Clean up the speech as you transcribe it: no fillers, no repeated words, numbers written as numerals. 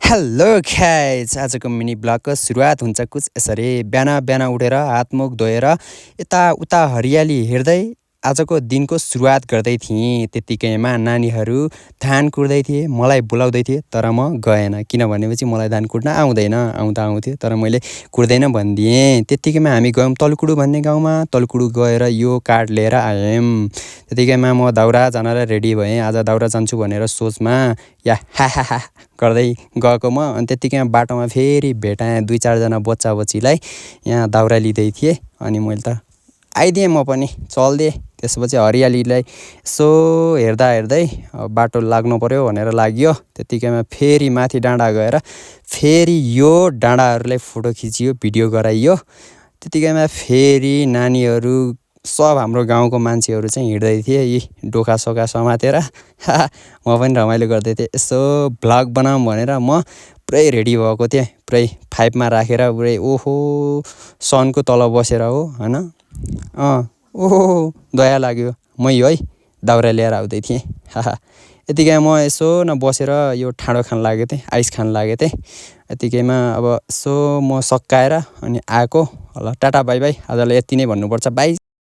Hello guys आजको mini ब्लगको सुरुवात हुन्छ कुछ यसरी बिहान बिहान उठेर हातमुख धोएर यताउता हरियाली हेर्दै आजको दिनको सुरुवात गर्दै थिएँ। त्यतिकैमा नानीहरू धान कुट्दै थिए, मलाई बोलाउँदै थिए तर म गएन किनभनेपछि मलाई धान कुट्न आउँदैन। आउँथ्यो तर मैले कुट्दैन भनिदिएँ। त्यतिकैमा हामी गयौँ तलकुडु भन्ने गाउँमा। तलकुडु गएर यो काठ लिएर आयौँ। त्यतिकैमा म दाउरा जानलाई रेडी भएँ। आज दाउरा जान्छु भनेर सोचमा या हा गर्दै गएको म। अनि त्यतिकैमा बाटोमा फेरि भेटाएँ 2-4 जना बच्चा बच्चीलाई यहाँ दाउरा लिँदै थिएँ। अनि मैले त आइदिएँ म पनि चल्दिएँ। त्यसपछि हरियालीलाई यसो हेर्दा हेर्दै बाटो लाग्नु पर्यो भनेर लाग्यो। त्यतिकैमा फेरि माथि डाँडा गएर फेरि यो डाँडाहरूलाई फोटो खिचियो, भिडियो गराइयो। त्यतिकैमा फेरि नानीहरू सब हाम्रो गाउँको मान्छेहरू चाहिँ हिँड्दै थिए यी डोकासोका समातेर। म पनि रमाइलो गर्दै थिएँ। यसो भ्लग बनाऊँ भनेर म पुरै रेडी भएको थिएँ। पुरै 5मा राखेर पुरै ओहो सनको तल बसेर हो होइन। ओहो दया लाग्यो। मै है दाउरा लिएर आउँदै थिएँ। यतिकैमा म यसो न बसेर यो ठाडो खान लागेको थिएँ, आइस खान लागेको थिएँ। यतिकैमा अब यसो म सकाएर अनि आएको। ल टाटा बाई बाई। आजलाई यति नै भन्नुपर्छ। बाई।